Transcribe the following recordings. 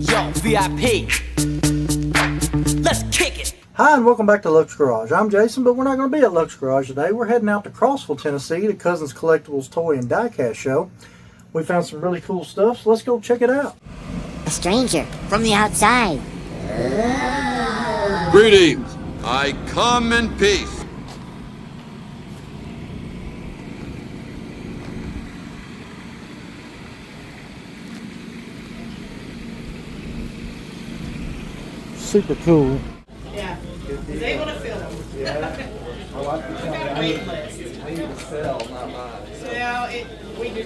Yo, VIP. Let's kick it. Hi, and welcome back to Luxe Garage. I'm Jason, but we're not going to be at Luxe Garage today. We're heading out to Crossville, Tennessee to Cousins Collectibles Toy and Diecast Show. We found some really cool stuff, so let's go check it out. A stranger from the outside. Greetings. I come in peace. Super cool. Yeah, was able to fill them. Yeah, I like the We've got a wait list. I need to sell, not buy. So we do.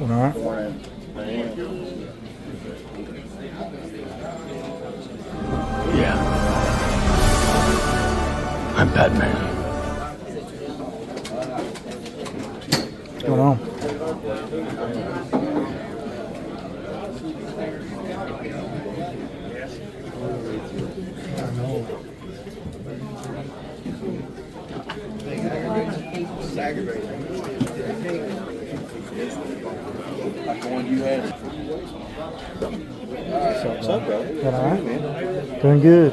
All right. Yeah. I'm Batman. What's going on? Like the one you had. What's up, bro? All right. Doing good.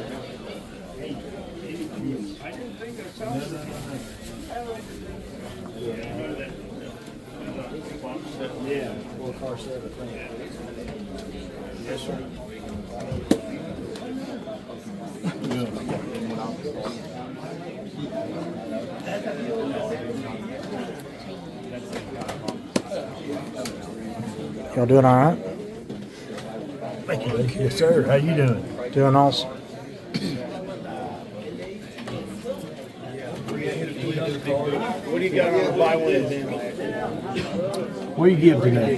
Yeah, full car set, I think. Yes, sir. Y'all doing all right? Thank you. Yes, sir. How you doing? Doing awesome. What do you got on the buy one then? What do you give today?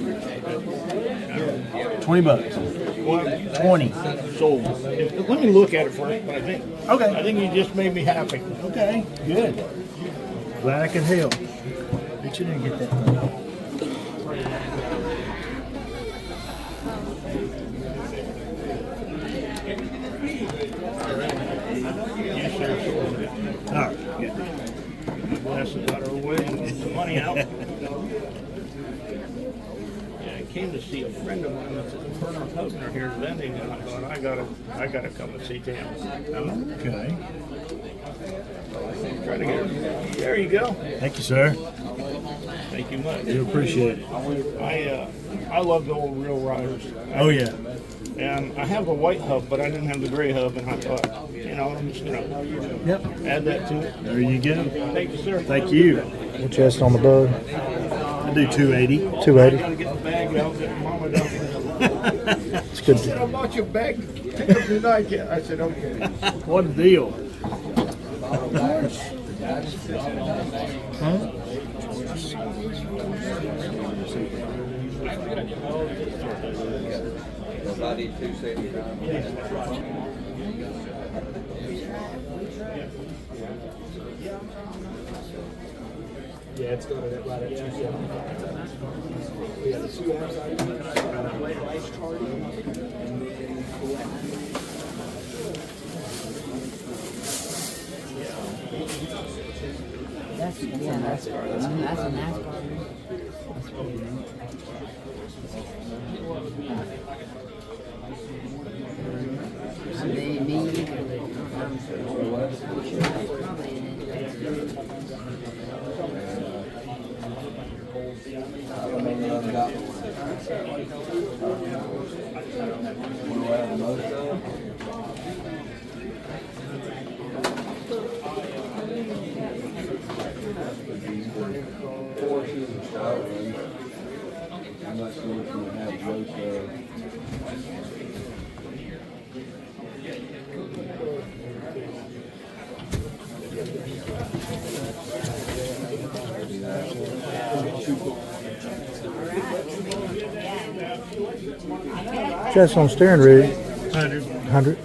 $20. 20. Sold. Let me look at it first, but I Okay. think you just made me happy. Okay. Good. Glad I could help. Bet you didn't get that thing. All right. Yeah. That's about our way to get some money out. Yeah, I came to see a friend of mine that's a Colonel Hubner here vending, and I thought I gotta come and see him. Okay. Try to get her. There you go. Thank you, sir. Thank you much. Do appreciate it. I love the old Real Riders. Oh, yeah. And I have a white hub, but I didn't have the gray hub, and I thought, I'm just gonna Yep. add that to it. There you go. Thank you, sir. Thank you. What you asked on the bug? I do 280. 280. Gotta get the bag out, get mama down there. It's good. She said, I bought you a bag to pick up the Diecast. I said, okay. What a deal. Huh? I need 275. Yeah, it's going to right at 275. We have the two outside lights charting, and then That's a NASCAR. I'm not sure if you have those. Just on steering rig. 100. 100.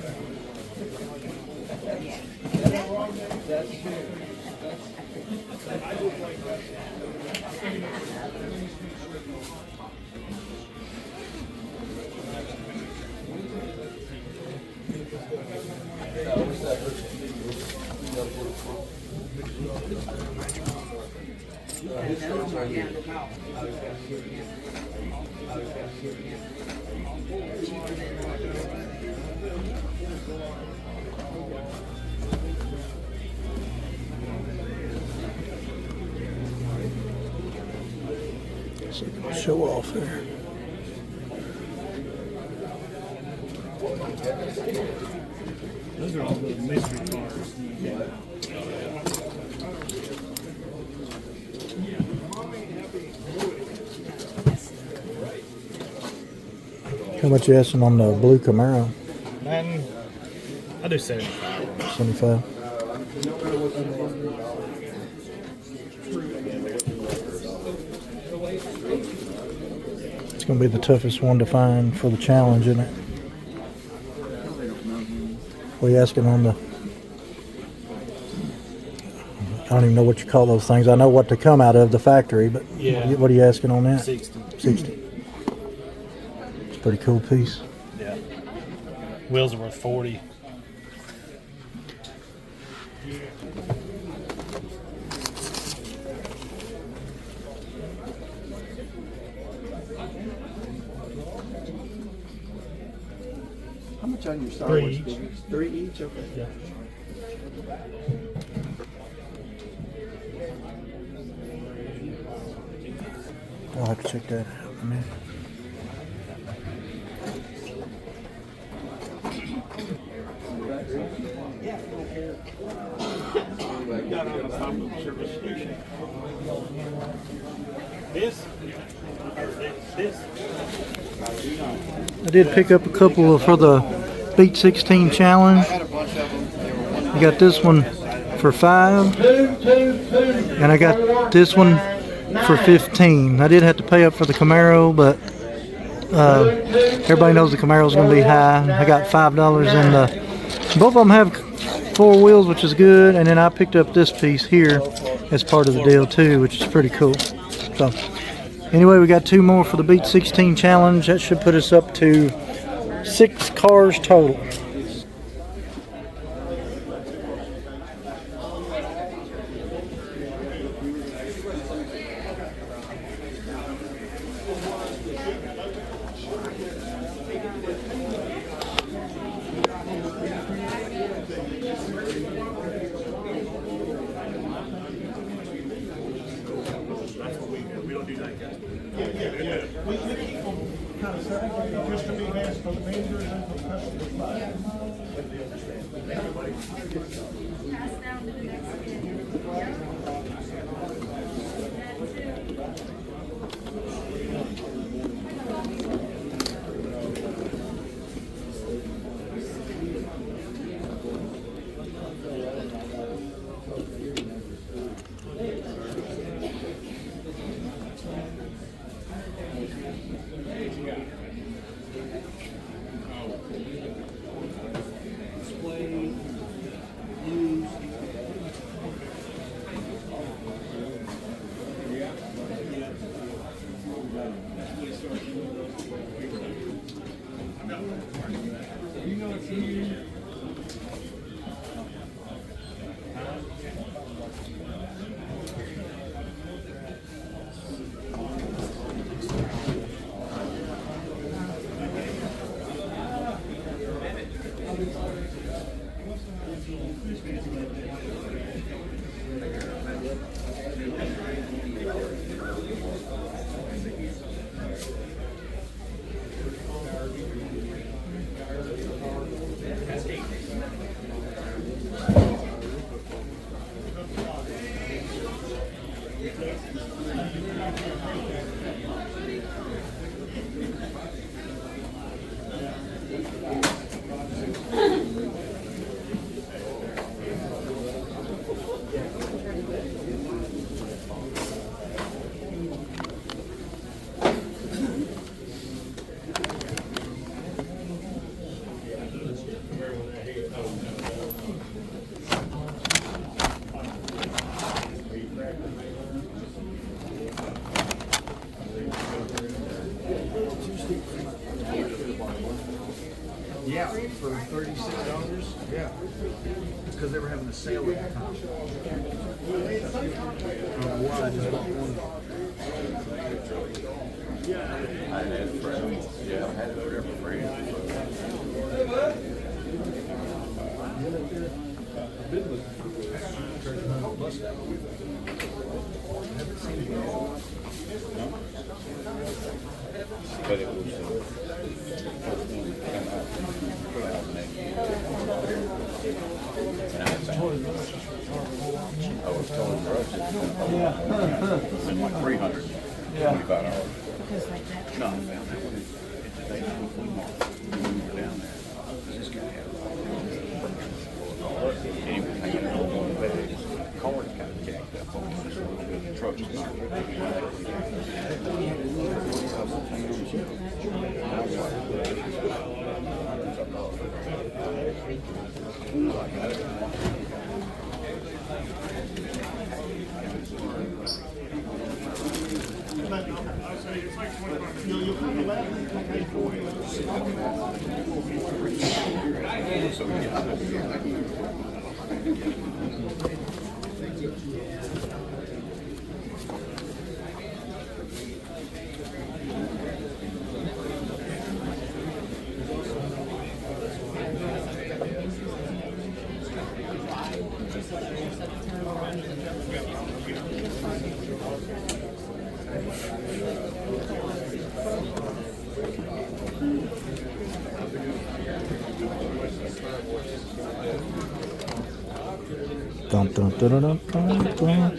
So you can show off there. Those are all the mystery cars. How much you asking on the blue Camaro? Man, I do 75. 75. It's going to be the toughest one to find for the challenge, isn't it? What are you asking on the... I don't even know what you call those things. I know what to come out of the factory, but Yeah. what are you asking on that? 60. 60. It's a pretty cool piece. Yeah. Wheels are worth 40. How much on your Star 3 Wars each. figures? 3 each? Okay. Yeah. I'll have to check that out in a minute. Got on the top of the service station. This? I did pick up a couple for the Beat 16 challenge. I got this one for $5, and I got this one for $15. I did have to pay up for the Camaro, but everybody knows the Camaro is going to be high. I got $5 in the. Both of them have 4 wheels, which is good, and then I picked up this piece here as part of the deal too, which is pretty cool. So anyway, we got 2 more for the Beat 16 challenge. That should put us up to 6 cars total. Yeah, for $36. Yeah. It's because they were having a sale at the time. I don't know why, I just bought one. But it was I was telling Russ it's like 300. Yeah. $25. No, I found that one. They were down there. This guy had and he was hanging on one of the bags. The car kind of jacked up on this little bit. The truck's not Dun, dun, dun, dun, dun, dun.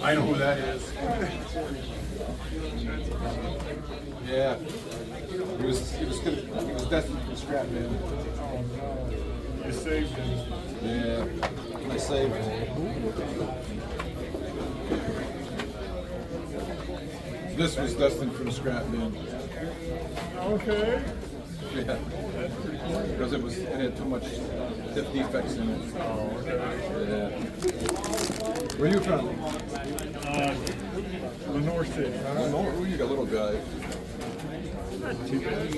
I know who that is. Yeah. He was destined to be scrapped, man. You saved him. Yeah. I saved him. This was destined for the scrap bin. Okay. Yeah. Because it had too much defects in it. Oh, okay. Yeah. Where are you from? Lenore City. Where you got little guy? Not too bad.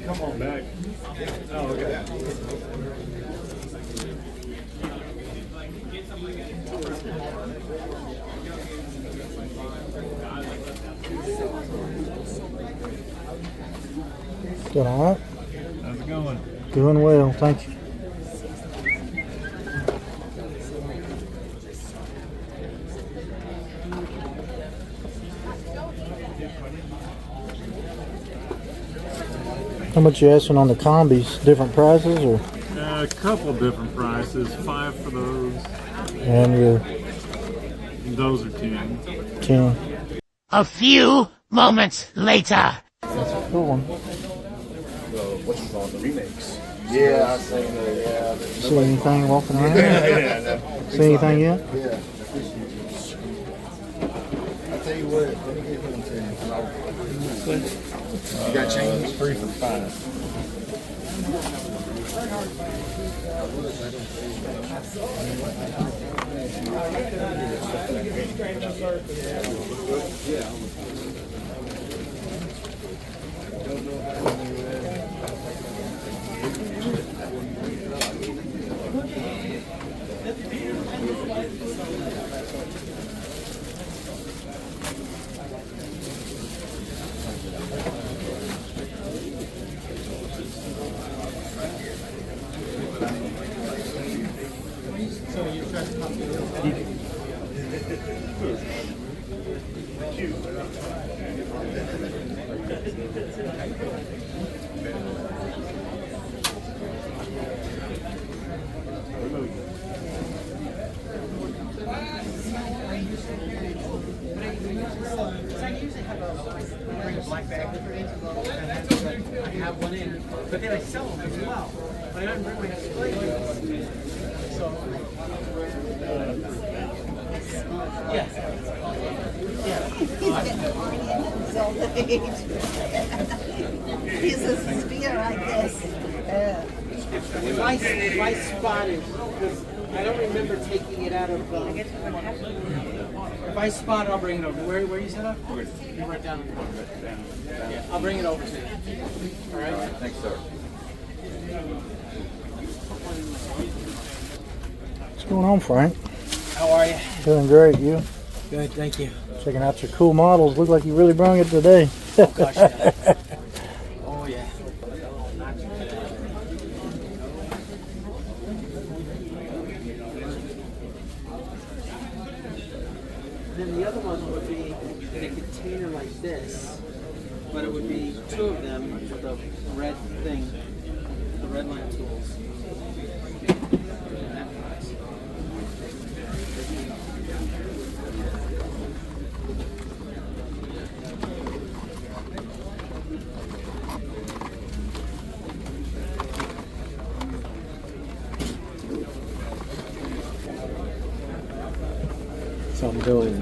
Come on back. Oh, okay. Doing all right? How's it going? Doing well, thank you. How much you asking on the combis? Different prices or? A couple different prices. 5 for those. And your Those are 10. 10. A few moments later. That's a cool one. What's called the remakes. Yeah, I seen that. Yeah. See anything walking around? Yeah. See anything yet? Yeah. I tell you what, let me get one to you. You got change? 3 for 5. Black bag. I have one in, but then I sell them as well. But I don't bring my display. So, yeah. Yeah. his old age. He's a sphere like this. If I spot it, because I don't remember taking it out of. If I spot it, I'll bring it over. Where you set up? You're right down in the corner. Yeah, I'll bring it over to you. All right. Thanks, sir. What's going on, Frank? How are you? Doing great. You? Good, thank you. Checking out your cool models. Look like you really brought it today. Oh gosh, yeah. Oh yeah. Then the other one would be in a container like this, but it would be two of them with the red thing, the red line tools. So I'm doing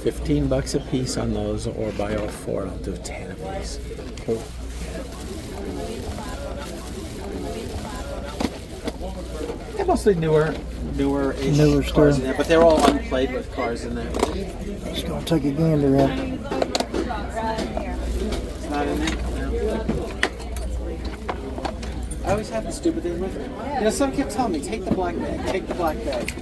$15 a piece on those, or buy all four, I'll do 10 a piece. Cool. They're mostly newer Newer cars stuff. in there, but they're all unplayed with cars in there. Just gonna take a gander at it. It's not in there. No. I always have the stupid thing with it. You know, some kept telling me, take the black bag, take the black bag.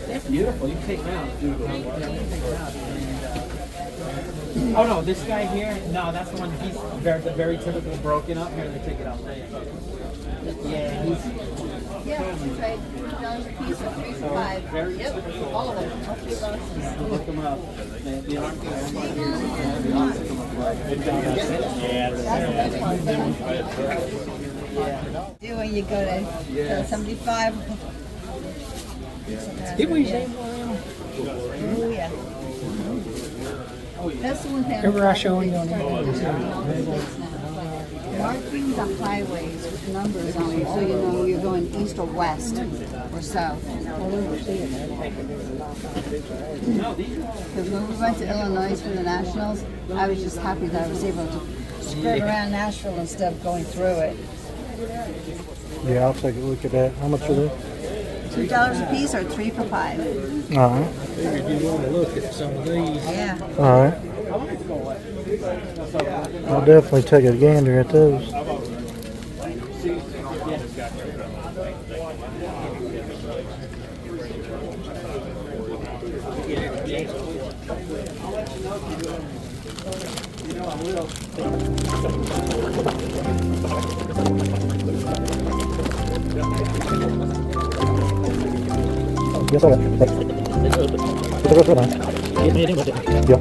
They're beautiful. You can take them out. Oh no, this guy here. No, that's the one. He's very typical broken up. Here, they take it out. Yeah, he's. Yeah, that's right. $2 a piece or 3 for 5. Very Yep, typical. all of them. Look them up. The arm Do when you go to 75. Give me your Oh yeah. That's the one thing. Remember I showed you on Marking the highways with numbers on them so you know you're going east or west or south. Because when we went to Illinois for the Nationals, I was just happy that I was able to skirt around Nashville instead of going through it. Yeah, I'll take a look at that. How much are they? $2 a piece or 3 for 5. All right. Figured you want to look at some of these. Yeah. All right. I'll definitely take a gander at those. Yes, I got it. Yeah.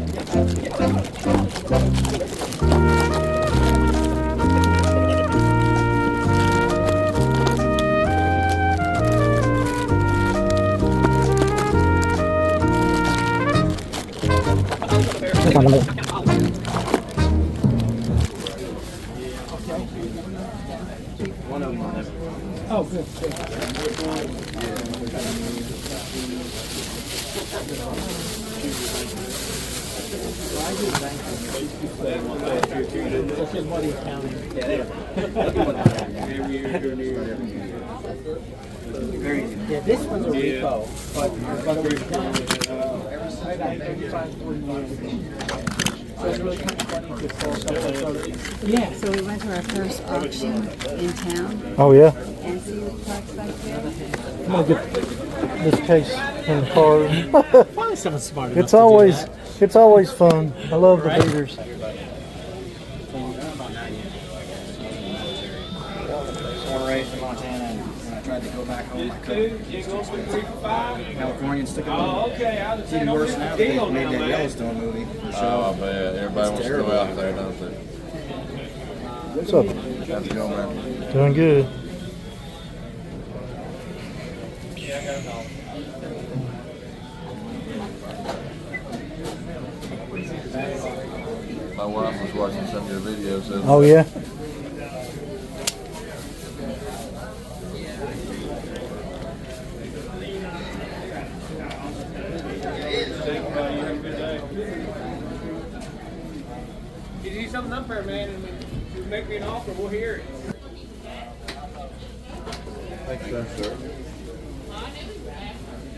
Oh, good. Yeah, this one's a repo, but it was done maybe 5-40 years ago. So it's really kind of funny to pull stuff like that. Yeah. So we went to our first auction in town Oh yeah. and see the trucks back there. I'm gonna get this case in the car. Finally someone smart enough It's to do always that. it's always fun. I love the beaters. Born and raised in Montana, and when I tried to go back home, I couldn't. It's too expensive. Californians took it over. It's even worse now that they made that Yellowstone movie. Oh, man, everybody wants to go out there, don't they? What's up? How's it going, man? Doing good. My wife was watching some of your videos. Oh yeah. You do something up there, man, and you make me an offer, we'll hear it. Thank you, sir.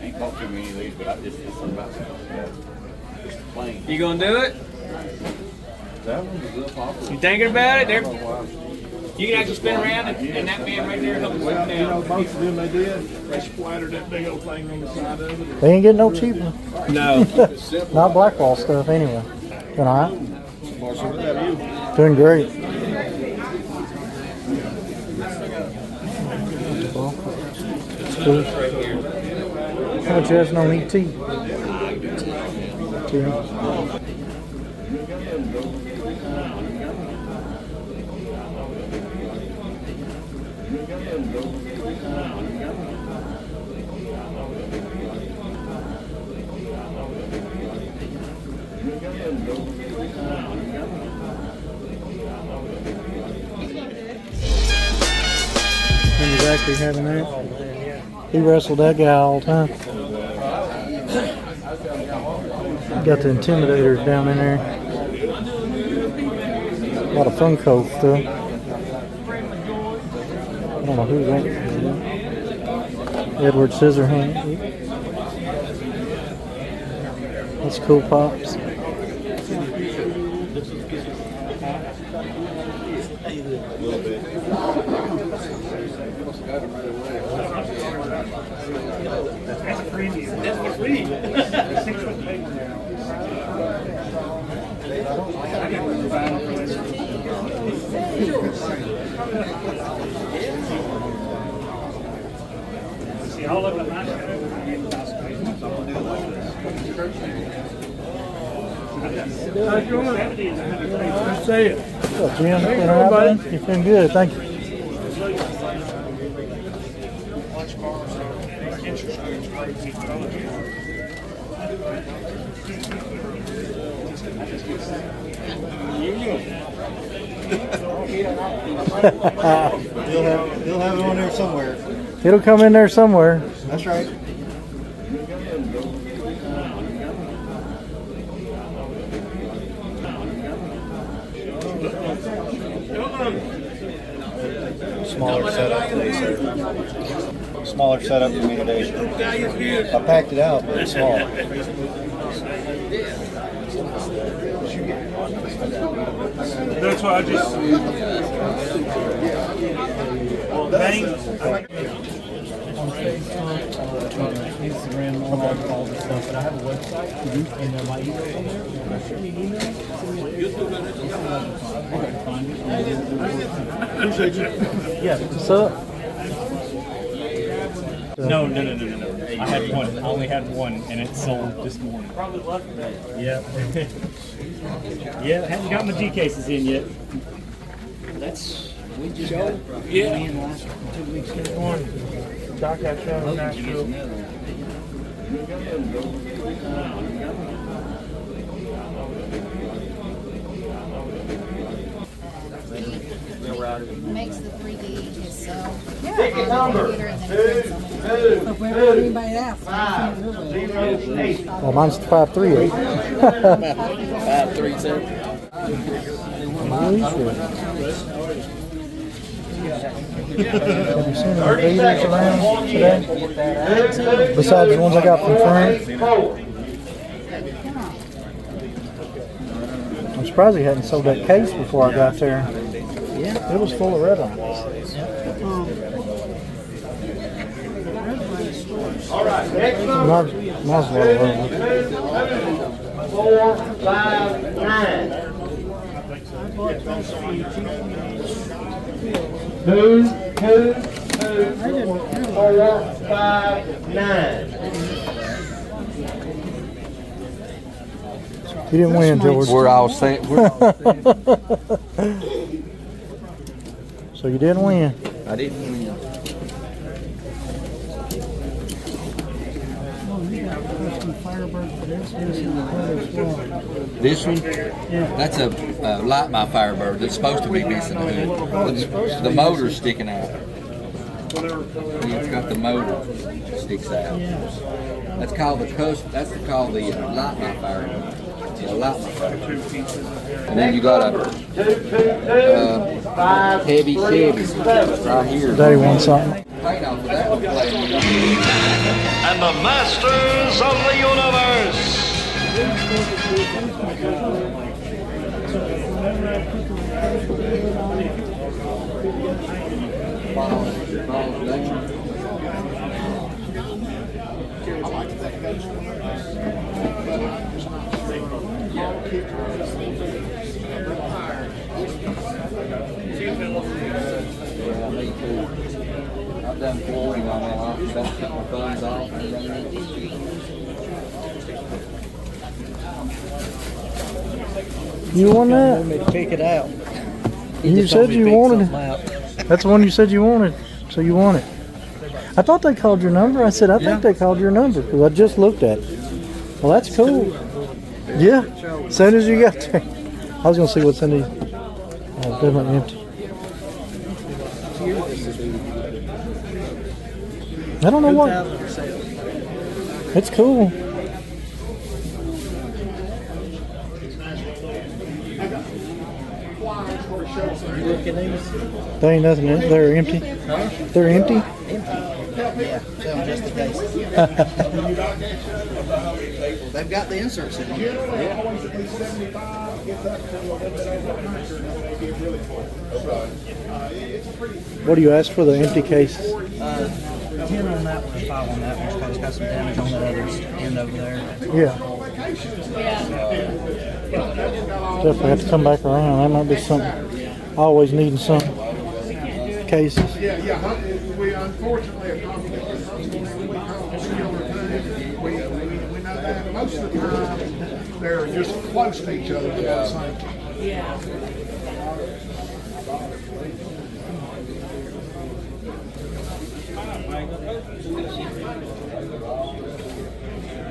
Ain't caught too many of these, but I just about just plain. You gonna do it? That one's a good popular. You thinking about it? You can actually spin around and that man right there helping Well, down. you know, most of them they did. They splattered that big old thing on the side of it. They ain't getting no cheaper. No. Not Blackwall stuff anyway. Doing all right? Marshall, what about you? Doing great. Cool. How much you guys on ET? Two. Remember Zachary having that? He wrestled that guy all the time. Got the Intimidators down in there. A lot of Funko stuff. I don't know who that is. Edward Scissorhands. That's cool pops. That's free. That's for free. 6 foot paper now. See, all of them. Let's say it. What's up, Jim? Been all right, buddy? You've been good, thank you. He'll have it on there somewhere. It'll come in there somewhere. That's right. Smaller setup today, sir. Smaller setup for me today. I packed it out, but it's small. That's why I just. Instagram, all this stuff, but I have a website, and my email's on there. Can I send me an email? Appreciate you. Yeah, what's up? No. I had one. I only had one, and it sold this morning. Probably lucky. Yeah. Yeah, I haven't got my G cases in yet. We just got in last 2 weeks. Good morning. Doc, I showed him Nashville. Makes the 3D so. Ticket number 22258. Well, mine's 538. 537. Have you seen any Beatles around today? Besides the ones I got from Frank? I'm surprised he hadn't sold that case before I got there. Yeah. It was full of red on. All right, next number. Mine's a little over. 459. 222-459. You didn't win, George. Where I was saying. So you didn't win. I didn't win. Firebird for this. This is the other squad. This one? Yeah. That's a Light My Firebird. That's supposed to be missing the hood. The motor's sticking out. It's got the motor sticks out. That's called the That's called the Light My Firebird. Yeah, Light My Firebird. And then you got a heavy Chevy right here. Daddy wants something. Paint off of that one. And the masters of the universe. Yeah, me too. I've done 40 on my life. Don't cut my thumbs off. You want that? Want me to pick it out. You said you wanted it. That's the one you said you wanted, so you want it. I thought they called your number. I said, I think they called your number because I just looked at it. Well, that's cool. Yeah, as soon as you got there. I was going to see what's in these. Oh, definitely empty. I don't know what. It's cool. There ain't nothing in it. They're empty. They're empty? Yeah, sell them just in case. They've got the inserts in here. What do you ask for the empty cases? 10 on that one, 5 on that one. Because it's got some damage on that other end over there. Yeah. Definitely have to come back around. That might be something. Always needing some cases. Yeah. We unfortunately have we know that most of the time they're just close to each other. Yeah.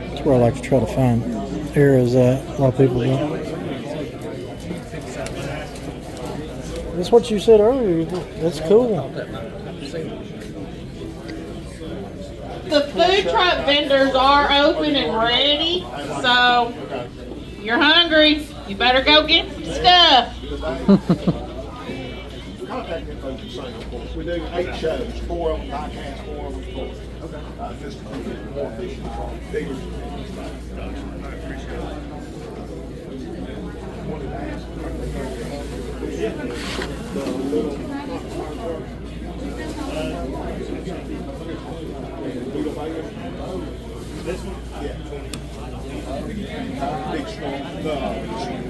That's where I like to try to find areas at. A lot of people don't. That's what you said earlier. That's cool. The food truck vendors are open and ready, so you're hungry. You better go get stuff. Contact info is the same, of course. We do 8 shows, 4 of them diecast, 4 of them full. Just more efficient, bigger. This one? Yeah. Big, strong,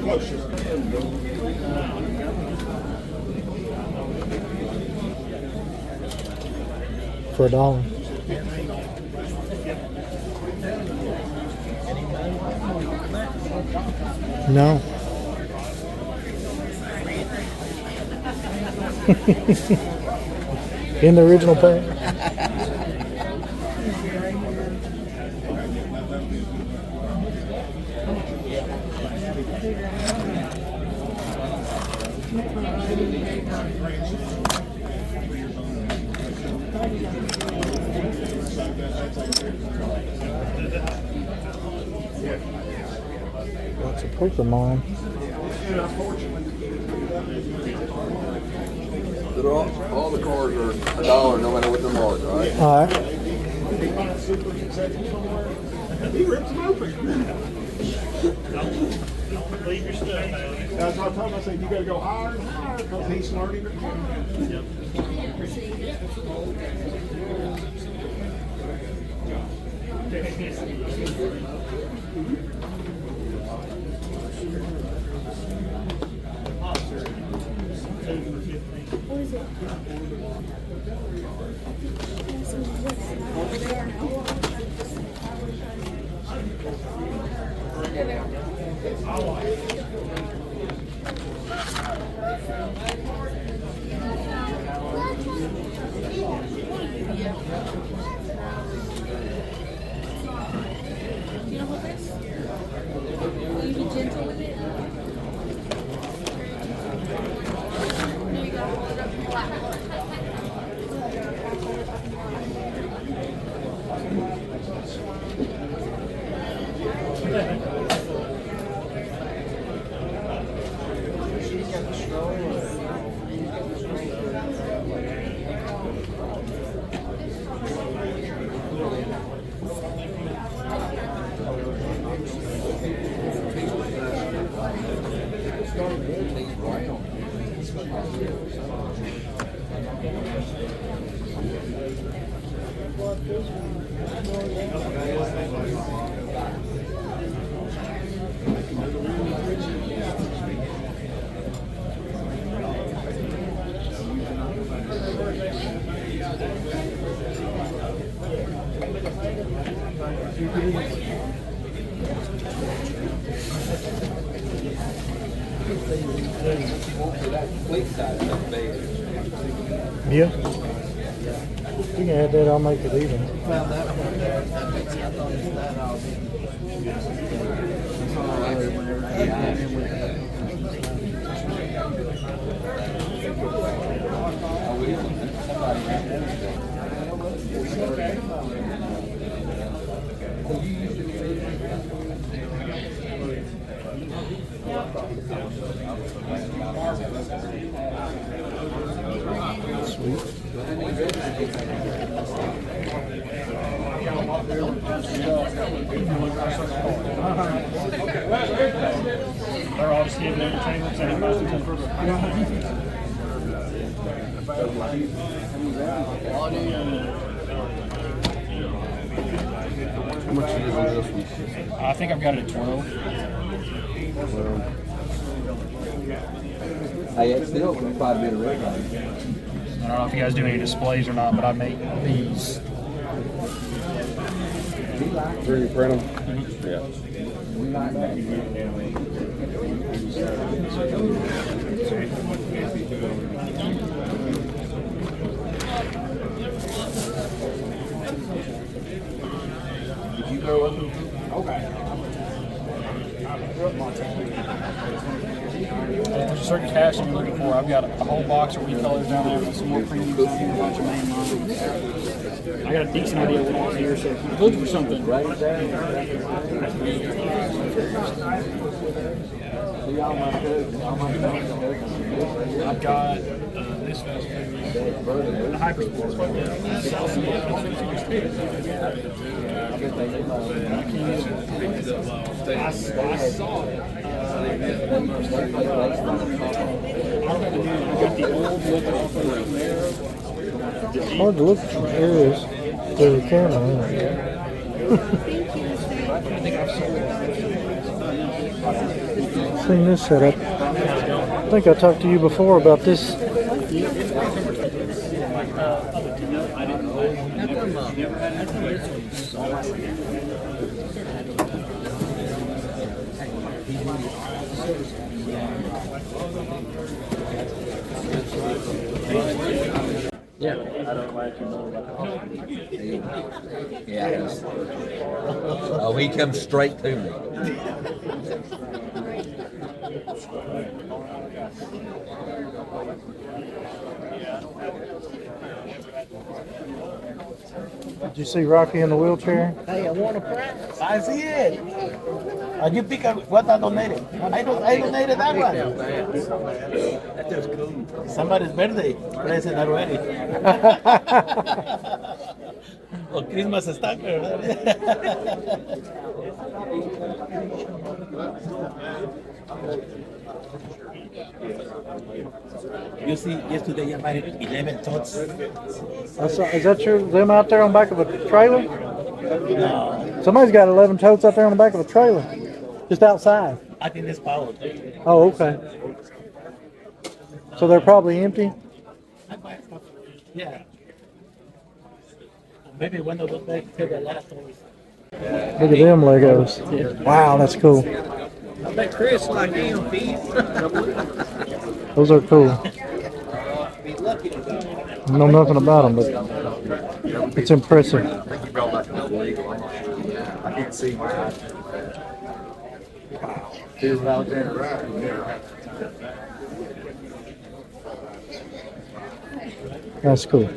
closer. For $1. No. In the original pack. Lots of paper, Mom. All the cars are $1 no matter what the mark, right? All right. He rips them open. Don't leave your stuff out. That's what I told him. I said, you got to go higher and higher because he's learning it. Yep. What is it? You know what Yeah. You can add that, I'll make it even. Sweet. They're all just giving entertainment. How much is this one? I think I've got it at 12. Hey, it's still quite a bit of red on it. I don't know if you guys do any displays or not, but I make these. Where you print them? Yeah. Did you go with them? Okay. There's a certain casting you're looking for. I've got a whole box of recolors down there with some more premiums down here, a bunch of main lines. I got a decent idea what else here, so if you're looking for something right there. I've got this fast the Hypersport. I saw it. It's hard to look from areas through the camera. Seen this setup. I think I talked to you before about this. Yeah, I don't like to know about Yeah. Oh, he comes straight to me. Did you see Rocky in the wheelchair? Hey, I want a prize. I see it. You pick up what I donated. I donated that one. That is cool. Somebody's birthday present already. O Christmas stacker. You see, yesterday I bought 11 totes. Is that them out there on the back of a trailer? No. Somebody's got 11 totes out there on the back of a trailer. Just outside. I think it's powered. Oh, okay. So they're probably empty? Yeah. Maybe one of those bags take the last one. Look at them Legos. Wow, that's cool. I bet Chris like EMP. Those are cool. I know nothing about them, but it's impressive. I can't see mine. Wow. Here's Alexander. That's cool.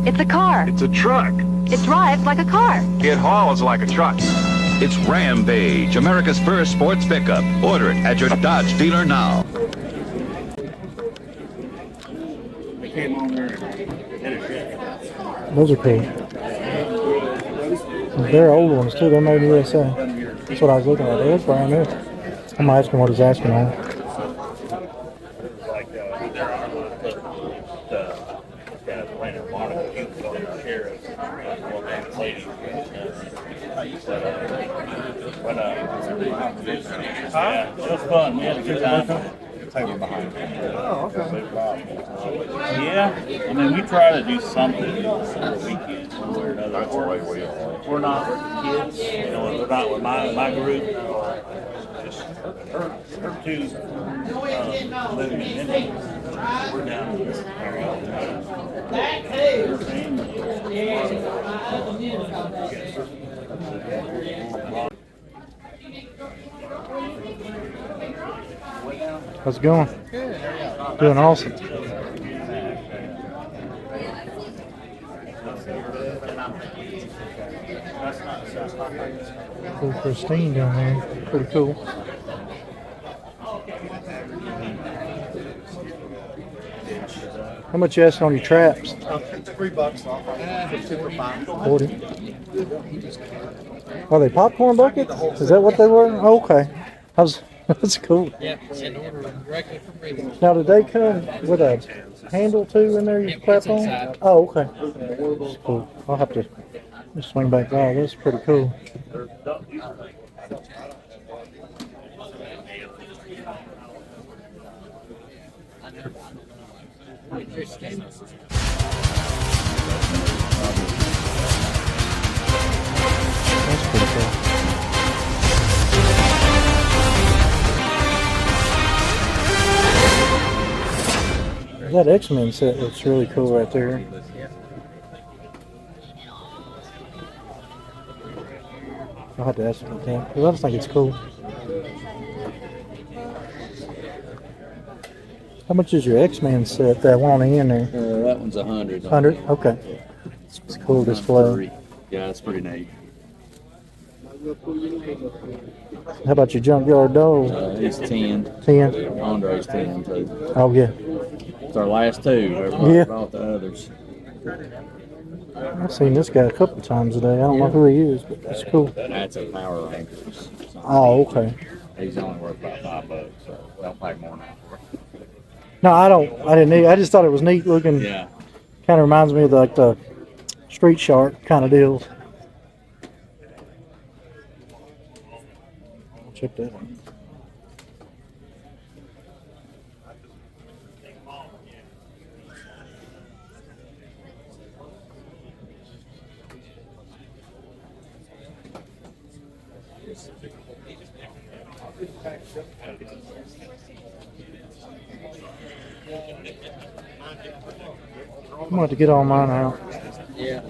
It's a car. It's a truck. It drives like a car. It hauls like a truck. It's Rampage, America's first sports pickup. Order it at your Dodge dealer now. Those are cool. They're old ones too. They're made in USA. That's what I was looking at. They look brand new. I'm asking what he's asking on. Like there are the planet Monica going to share us one man lady. Yeah, it was fun. We had a good time. Table behind. Oh, okay. Yeah, I mean, we try to do something on the weekend, one way or another. We're not with the kids, you know, we're not with my group. Just her two living in India. We're down in this area all the time. Her How's it going? Doing awesome. Cool Christine down there. Pretty cool. How much you asking on your traps? $3. 40. Are they popcorn buckets? Is that what they were? Oh, okay. That's cool. Yeah, and order directly from Beatles. Now, did they come with a handle too in there you clap on? inside. Oh, okay. That's cool. I'll have to just swing back by. That's pretty cool. That's pretty cool. That X-Men set looks really cool right there. I'll have to ask about that, because I just think it's cool. How much is your X-Men set, that one on the end there? That one's 100. 100? Okay. It's a cool display. Yeah, it's pretty neat. How about your junkyard dog? He's 10. 10? Andre's 10 too. Oh, yeah. It's our last two. Everybody Yeah. brought the others. I've seen this guy a couple of times today. I don't know who he is, but it's cool. That's a Power Rangers. Oh, okay. He's only worth about $5, so they'll pay more now. No, I didn't need, I just thought it was neat looking. Yeah. Kind of reminds me of the Street Shark kind of deals. Check that out. I'm going to have to get all mine out. Yeah.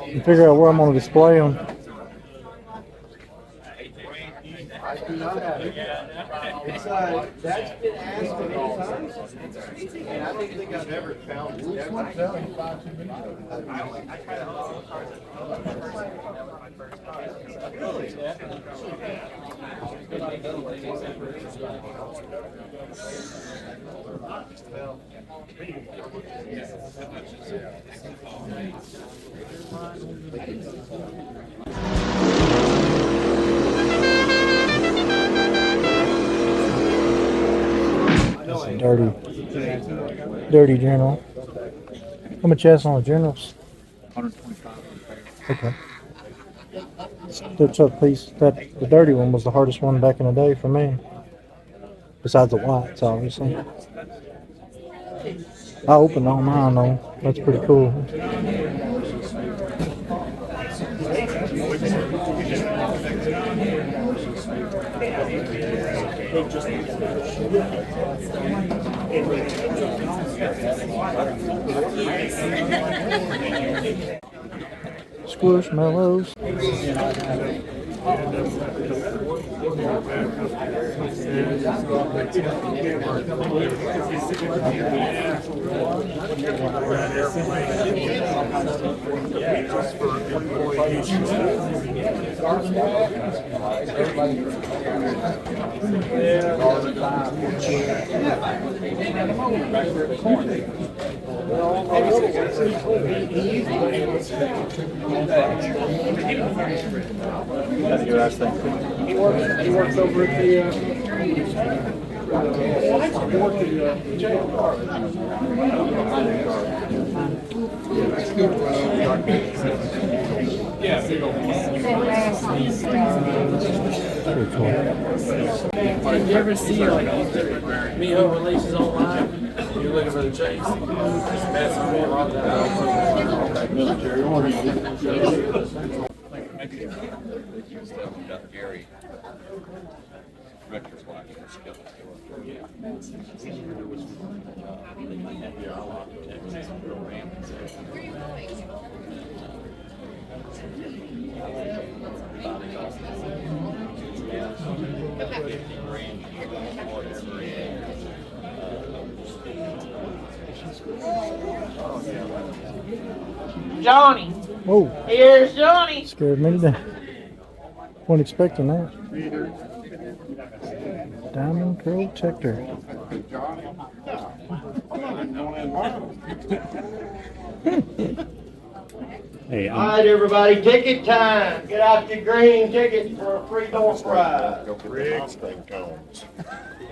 And figure out where I'm going to display them. I do not have it. It's that's been asked many times, and I don't think I've ever found it. That's a dirty journal. How much you ask on the journals? 125. Okay. The tough piece. The dirty one was the hardest one back in the day for me. Besides the whites, obviously. I opened all mine though. That's pretty cool. Squishmallows. That's your last thing. He works over at the Jaguar. Did you ever see like Miho releases online? You're looking for the chase. Gary. Rector's wife. Johnny. Oh, Here's Johnny. scared me to death. Wasn't expecting that. Diamond protector. Hey, All right, everybody, ticket time. Get out your green ticket for a free door prize. Mustang cones.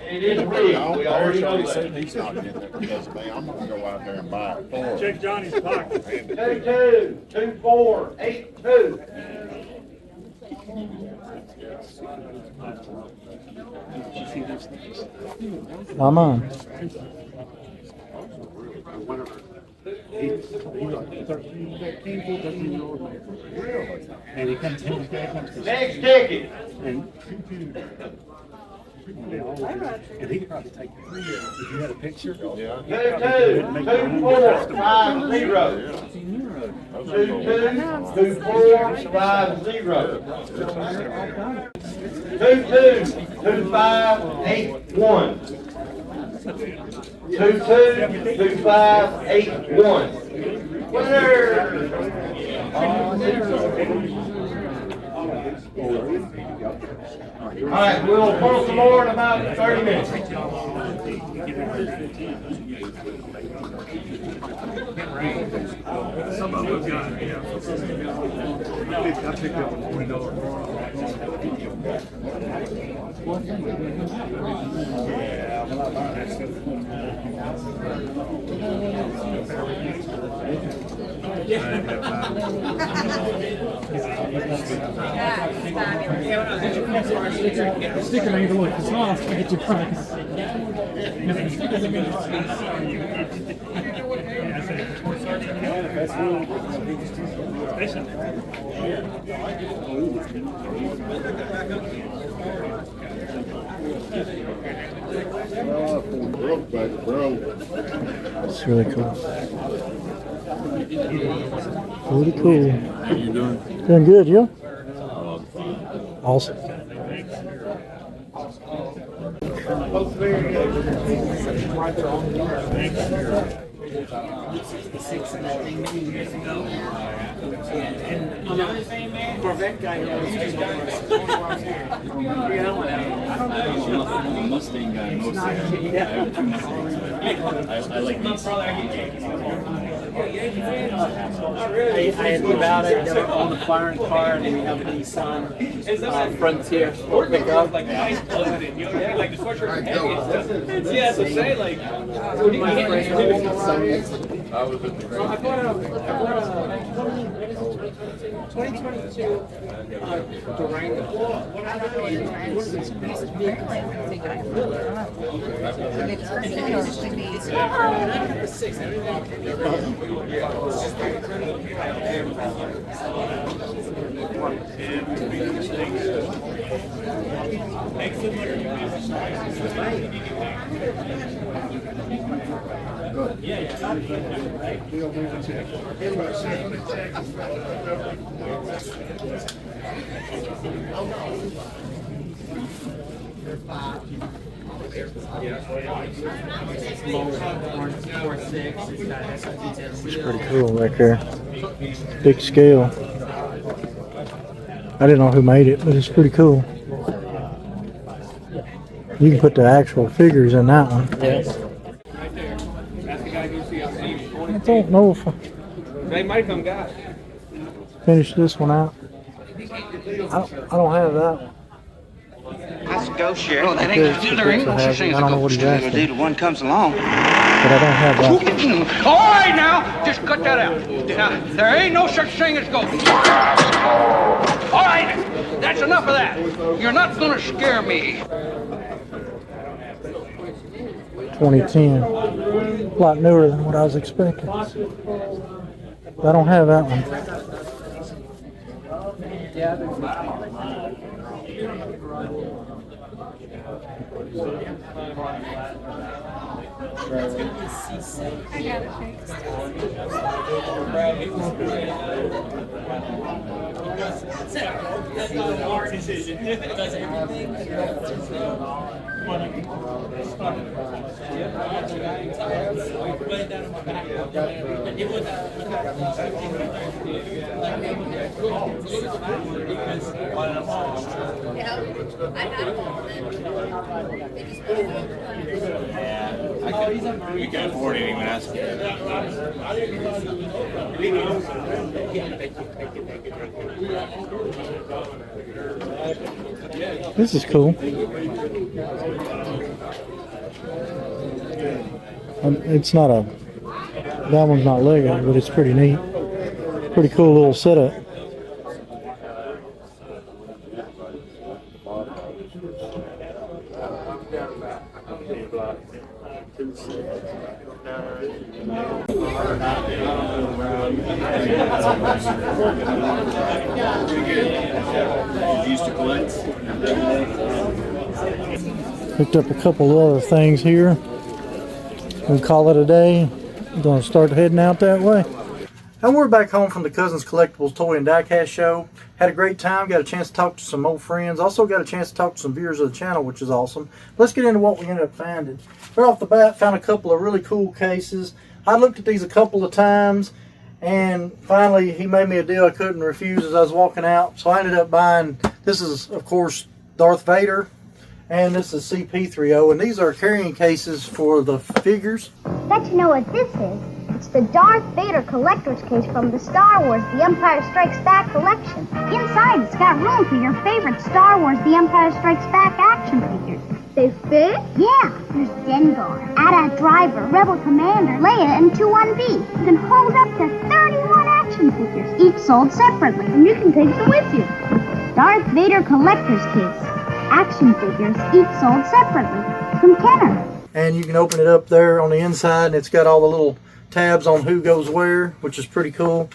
It is rigged. We already know He's that. not getting it because of me. I'm gonna go out there and buy it for him. check Johnny's pocket. 222482. I'm on. And he comes in. Next ticket. And he could probably take it. If you had a picture. Yeah. 222450. 222581. 222581. Winner! All right, we'll pull some more in about 30 minutes. Some of those guys, yeah. I picked up a $40 Sticker ain't look, it's not to get your price. It's really cool. Really cool. How you doing? Doing good, you? Awesome. Corvette guy knows Mustang guy mostly. I like these. I had about it on the firing car, and then we have a Nissan Frontier sport pickup. Like the sweatshirt. Yeah, so say like. I was at the I bought a 2022 Durango. It's pretty cool right there. Big scale. I didn't know who made it, but it's pretty cool. You can put the actual figures in that one. I don't know if I They might come guys. finish this one out. I don't have that one. go share. Oh, that Because ain't there ain't no such thing as a ghost. The one comes along. But I don't have that. All right, now, just cut that out. Now, there ain't no such thing as ghosts. All right, that's enough of that. You're not gonna scare me. 2010. A lot newer than what I was expecting. But I don't have that one. We can afford it even ask. This is cool. It's not a, that one's not Lego, but it's pretty neat. Pretty cool little setup. Used to collect. Picked up a couple of other things here. We'll call it a day. I'm going to start heading out that way. And we're back home from the Cousins Collectibles Toy and Diecast show. Had a great time. Got a chance to talk to some old friends. Also got a chance to talk to some viewers of the channel, which is awesome. Let's get into what we ended up finding. Right off the bat, found a couple of really cool cases. I looked at these a couple of times, and finally he made me a deal I couldn't refuse as I was walking out. So I ended up buying, this is of course Darth Vader, and this is C-3PO, and these are carrying cases for the figures. Bet you know what this is. It's the Darth Vader collector's case from the Star Wars The Empire Strikes Back collection. Inside, it's got room for your favorite Star Wars The Empire Strikes Back action figures. They fit? Yeah. There's Dengar, AT-AT Driver, Rebel Commander, Leia, and 2-1B. You can hold up to 31 action figures, each sold separately, and you can take them with you. Darth Vader collector's case. Action figures, each sold separately, from Kenner. And you can open it up there on the inside, and it's got all the little tabs on who goes where, which is pretty cool.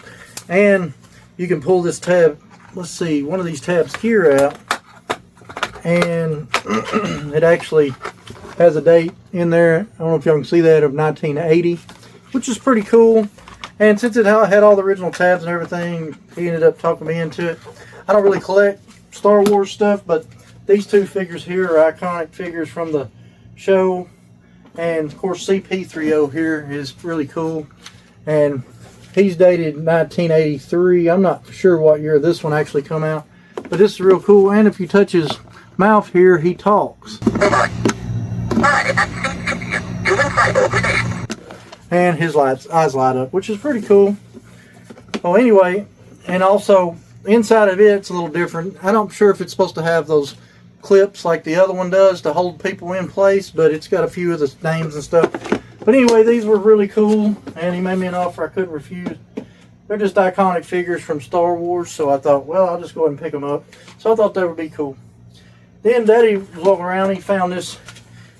And you can pull this tab, let's see, one of these tabs here out, and it actually has a date in there. I don't know if y'all can see that, of 1980, which is pretty cool. And since it had all the original tabs and everything, he ended up talking me into it. I don't really collect Star Wars stuff, but these two figures here are iconic figures from the show. And of course C-3PO here is really cool, and he's dated 1983. I'm not sure what year this one actually come out, but this is real cool. And if you touch his mouth here, he talks. And his eyes light up, which is pretty cool. Well, anyway, and also inside of it's a little different. I'm not sure if it's supposed to have those clips like the other one does to hold people in place, but it's got a few of the names and stuff. But anyway, these were really cool, and he made me an offer I couldn't refuse. They're just iconic figures from Star Wars, so I thought, well, I'll just go ahead and pick them up. So I thought that would be cool. Then Daddy was walking around, he found this.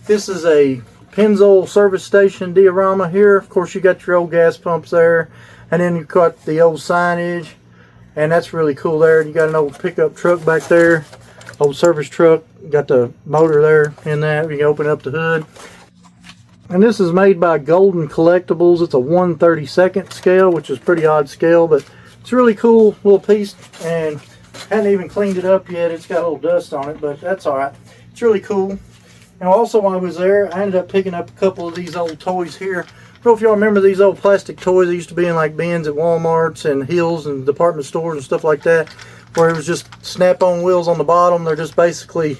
This is a Penso service station diorama here. Of course, you got your old gas pumps there, and then you've got the old signage, and that's really cool there. You got an old pickup truck back there. Old service truck, got the motor there in that. You can open up the hood. And this is made by Golden Collectibles. It's a 1/32 scale, which is pretty odd scale, but it's a really cool little piece, and hadn't even cleaned it up yet. It's got a little dust on it, but that's all right. It's really cool. And also while I was there, I ended up picking up a couple of these old toys here. I don't know if y'all remember these old plastic toys that used to be in like bins at Walmarts and Hills and department stores and stuff like that, where it was just snap-on wheels on the bottom. They're just basically,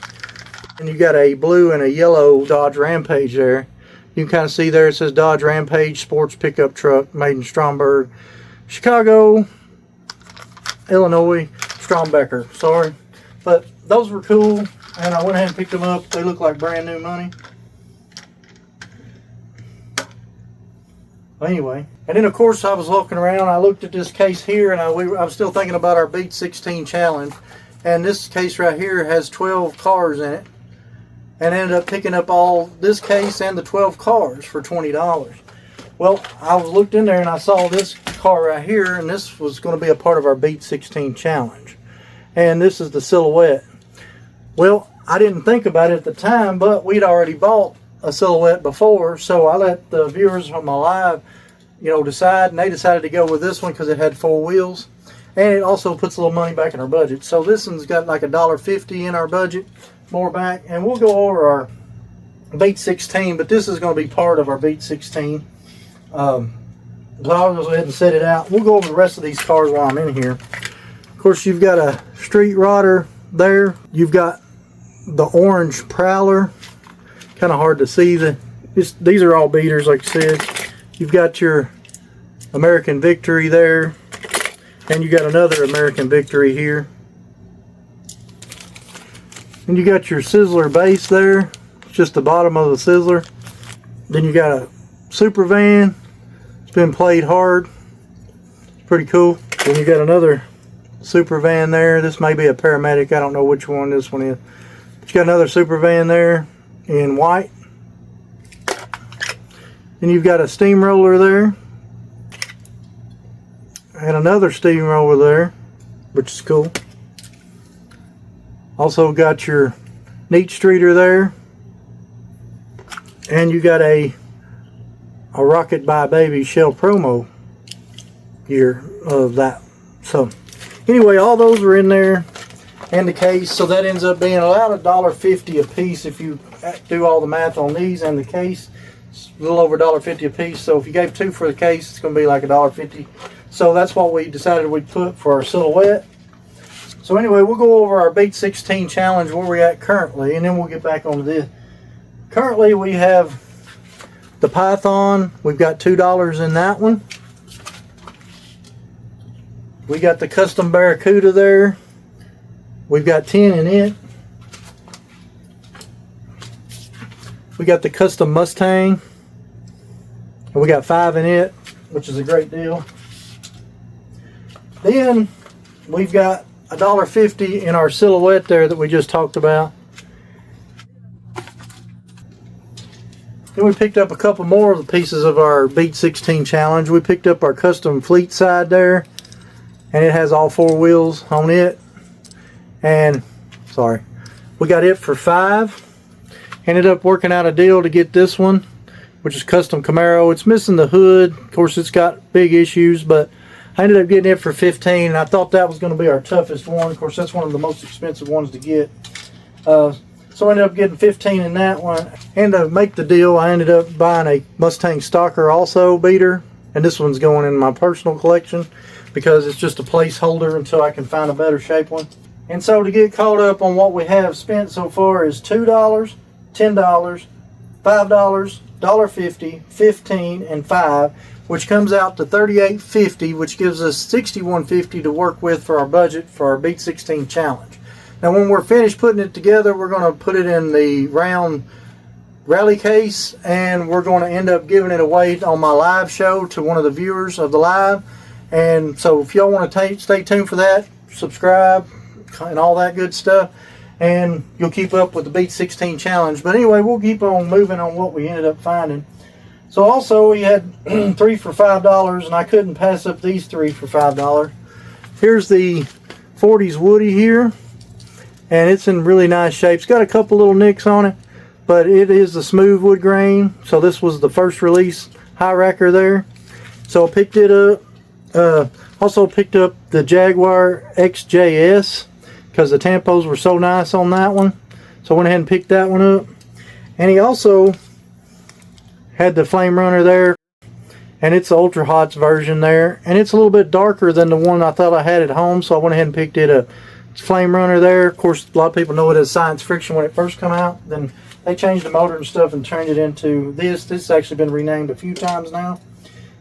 and you got a blue and a yellow Dodge Rampage there. You can kind of see there it says Dodge Rampage sports pickup truck made in Stromberg, Chicago, Illinois, Strombecker, sorry. But those were cool. and I went ahead and picked them up. They look like brand new money. Anyway, and then of course I was looking around. I looked at this case here, and I was still thinking about our Beat 16 challenge. And this case right here has 12 cars in it, and I ended up picking up all this case and the 12 cars for $20. Well, I was looked in there and I saw this car right here, and this was going to be a part of our Beat 16 challenge. And this is the silhouette. Well, I didn't think about it at the time, but we'd already bought a silhouette before, so I let the viewers on my live, decide, and they decided to go with this one because it had 4 wheels, and it also puts a little money back in our budget. So this one's got like $1.50 in our budget, more back, and we'll go over our Beat 16, but this is going to be part of our Beat 16. So I'll go ahead and set it out. We'll go over the rest of these cars while I'm in here. Of course, you've got a street rodder there. You've got the orange Prowler. Kind of hard to see. These are all beaters, like I said. You've got your American Victory there, and you got another American Victory here. And you got your Sizzler base there. It's just the bottom of the Sizzler. Then you got a Super Van. It's been played hard. It's pretty cool. Then you got another Super Van there. This may be a paramedic. I don't know which one this one is. But you got another Super Van there in white. Then you've got a steamroller there, and another steamroller there, which is cool. Also got your Neat Streeter there, and you got a Rocket by Baby Shell promo gear of that. So anyway, all those are in there, and the case, so that ends up being about $1.50 a piece if you do all the math on these and the case. It's a little over $1.50 a piece. So if you gave 2 for the case, it's going to be like $1.50. So that's what we decided we'd put for our silhouette. So anyway, we'll go over our Beat 16 challenge, where we're at currently, and then we'll get back onto this. Currently we have the Python. We've got $2 in that one. We got the custom Barracuda there. We've got 10 in it. We got the custom Mustang, and we got 5 in it, which is a great deal. Then we've got $1.50 in our silhouette there that we just talked about. Then we picked up a couple more of the pieces of our Beat 16 challenge. We picked up our custom Fleet side there, and it has all 4 wheels on it. And sorry, we got it for $5. Ended up working out a deal to get this one, which is custom Camaro. It's missing the hood. Of course, it's got big issues, but I ended up getting it for $15, and I thought that was going to be our toughest one. Of course, that's one of the most expensive ones to get. So I ended up getting $15 in that one. And to make the deal, I ended up buying a Mustang Stalker also beater, and this one's going in my personal collection because it's just a placeholder until I can find a better shape one. And so to get caught up on what we have spent so far is $2, $10, $5, $1.50, $15, and $5, which comes out to $38.50, which gives us $61.50 to work with for our budget for our Beat 16 challenge. Now when we're finished putting it together, we're going to put it in the round rally case, and we're going to end up giving it away on my live show to one of the viewers of the live. And so if y'all want to stay tuned for that, subscribe and all that good stuff, and you'll keep up with the Beat 16 challenge. But anyway, we'll keep on moving on what we ended up finding. So also we had 3 for $5, and I couldn't pass up these 3 for $5. Here's the 40s Woody here, and it's in really nice shape. It's got a couple little nicks on it, but it is a smooth wood grain. So this was the first release high racker there. So I picked it up. Also picked up the Jaguar XJS because the tampos were so nice on that one. So I went ahead and picked that one up. And he also had the Flamerunner there, and it's the Ultra Hots version there, and it's a little bit darker than the one I thought I had at home, so I went ahead and picked it up. It's Flamerunner there. Of course, a lot of people know it as Science Friction when it first came out. Then they changed the motor and stuff and turned it into this. This has actually been renamed a few times now.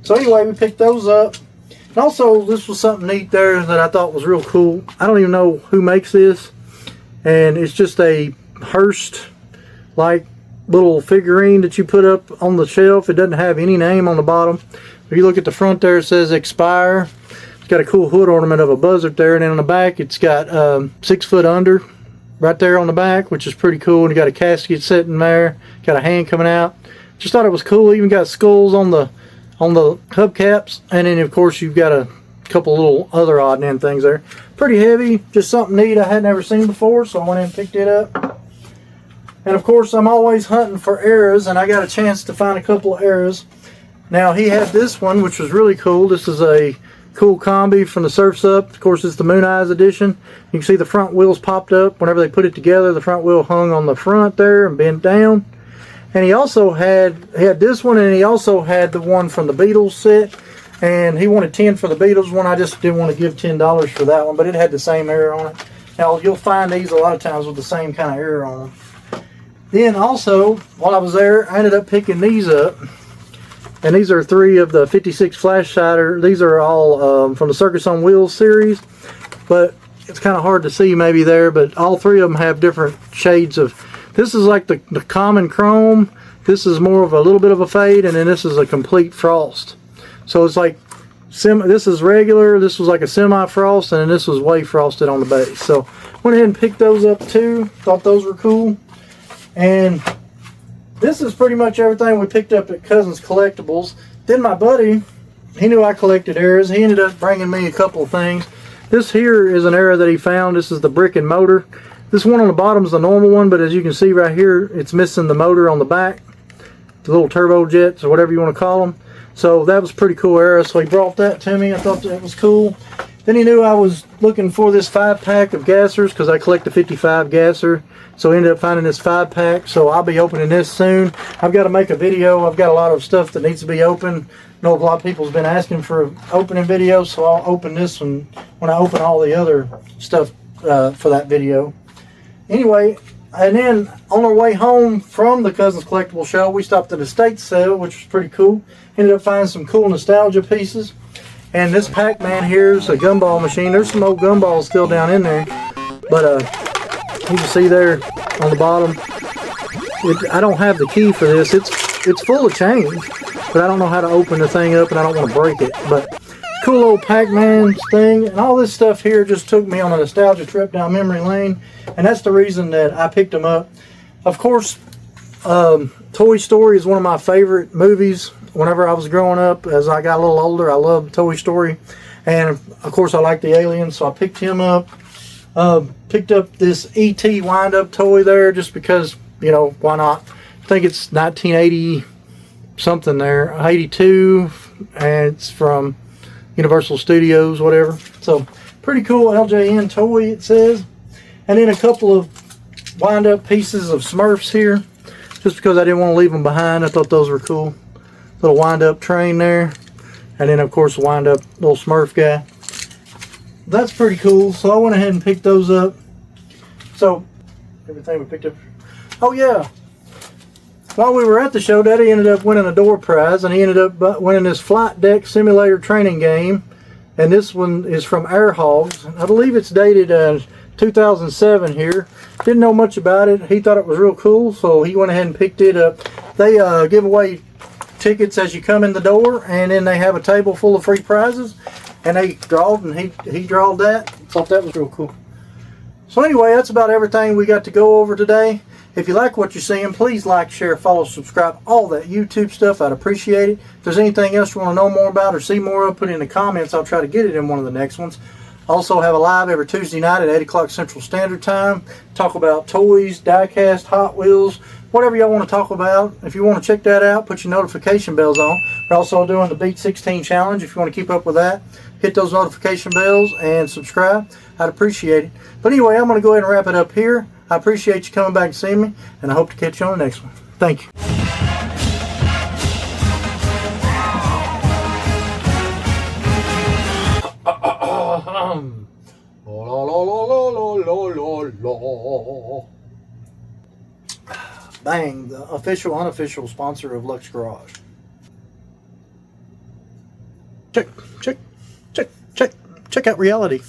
So anyway, we picked those up. And also, this was something neat there that I thought was real cool. I don't even know who makes this, and it's just a hearse like little figurine that you put up on the shelf. It doesn't have any name on the bottom. If you look at the front there, it says expire. It's got a cool hood ornament of a buzzard there, and then on the back it's got 6 foot under right there on the back, which is pretty cool. And you got a casket sitting there, got a hand coming out. Just thought it was cool. Even got skulls on the hubcaps, and then of course you've got a couple little other odd and end things there. Pretty heavy, just something neat I had never seen before, so I went in and picked it up. And of course I'm always hunting for eras, and I got a chance to find a couple of eras. Now he had this one, which was really cool. This is a cool Combi from the Surf's Up. Of course, it's the Moon Eyes edition. You can see the front wheels popped up. Whenever they put it together, the front wheel hung on the front there and bent down. And he also had this one, and he also had the one from the Beatles set. And he wanted 10 for the Beatles one. I just didn't want to give $10 for that one, but it had the same era on it. Now, you'll find these a lot of times with the same kind of era on them. Then also, while I was there, I ended up picking these up. And these are 3 of the 56 Flash Sider. These are all from the Circus on Wheels series. But it's kind of hard to see maybe there, but all 3 of them have different shades of... This is like the common chrome. This is more of a little bit of a fade, and then this is a complete frost. So it's like, this is regular, this was like a semi-frost, and then this was way frosted on the base. So went ahead and picked those up too. Thought those were cool. And this is pretty much everything we picked up at Cousins Collectibles. Then my buddy, he knew I collected eras. He ended up bringing me a couple of things. This here is an era that he found. This is the brick and motor. This one on the bottom is the normal one, but as you can see right here, it's missing the motor on the back. The little turbo jets or whatever you want to call them. So that was pretty cool era. So he brought that to me. I thought that was cool. Then he knew I was looking for this 5-pack of gassers because I collect the 55 gasser. So he ended up finding this 5-pack. So I'll be opening this soon. I've got to make a video. I've got a lot of stuff that needs to be opened. I know a lot of people's been asking for opening videos, so I'll open this one when I open all the other stuff for that video. Anyway, and then on our way home from the Cousins Collectible Show, we stopped at a estate sale, which was pretty cool. Ended up finding some cool nostalgia pieces. And this Pac-Man here is a gumball machine. There's some old gumballs still down in there. But you can see there on the bottom, I don't have the key for this. It's full of change, but I don't know how to open the thing up, and I don't want to break it. But cool old Pac-Man thing. And all this stuff here just took me on a nostalgia trip down memory lane. And that's the reason that I picked them up. Of course, Toy Story is one of my favorite movies. Whenever I was growing up, as I got a little older, I loved Toy Story. And of course, I like the aliens, so I picked him up. Picked up this E.T. wind-up toy there just because, you know, why not? I think it's 1980 something there, 82, and it's from Universal Studios, whatever. So, pretty cool LJN toy, it says. And then a couple of wind-up pieces of Smurfs here, just because I didn't want to leave them behind. I thought those were cool. Little wind-up train there. And then, of course, wind-up little Smurf guy. That's pretty cool. So I went ahead and picked those up. So, everything we picked up. Oh, yeah. While we were at the show, Daddy ended up winning a door prize, and he ended up winning this flight deck simulator training game. And this one is from Air Hogs. I believe it's dated 2007 here. Didn't know much about it. He thought it was real cool, so he went ahead and picked it up. They give away tickets as you come in the door, and then they have a table full of free prizes. And they drawed, and he drawed that. Thought that was real cool. So anyway, that's about everything we got to go over today. If you like what you're seeing, please like, share, follow, subscribe, all that YouTube stuff. I'd appreciate it. If there's anything else you want to know more about or see more of, put it in the comments. I'll try to get it in one of the next ones. Also have a live every Tuesday night at 8 o'clock Central Standard Time. Talk about toys, diecast, Hot Wheels, whatever y'all want to talk about. If you want to check that out, put your notification bells on. We're also doing the Beat 16 Challenge. If you want to keep up with that, hit those notification bells and subscribe. I'd appreciate it. But anyway, I'm going to go ahead and wrap it up here. I appreciate you coming back and seeing me, and I hope to catch you on the next one. Thank you. Bang, the official, unofficial sponsor of Lux Garage. Check out reality.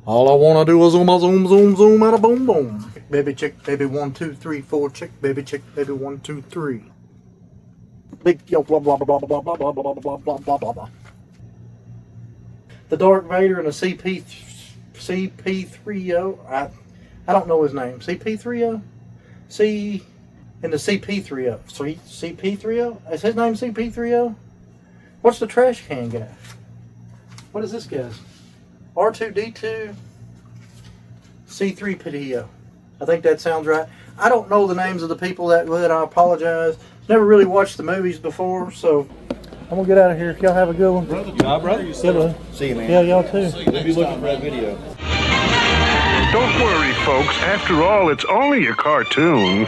All I want to do is zoom, zoom, zoom, zoom, out of boom, boom. baby, chick, baby, 1, 2, 3, 4, chick, baby, 1, 2, 3. Big yo, blah blah blah blah blah blah blah blah blah blah blah blah blah. The Darth Vader and the CP3O. I don't know his name. CP3O. And the CP3O. CP3O. Is his name CP3O? What's the trash can guy? What is this guy's? R2D2 C-3PO. I think that sounds right. I don't know the names of the people that good. I apologize. Never really watched the movies before, so I'm gonna get out of here. Y'all have a good one. Nah, brother. Yeah, brother. See you, man. Yeah, y'all too. We'll be looking for that video. Don't worry, folks. After all, it's only a cartoon.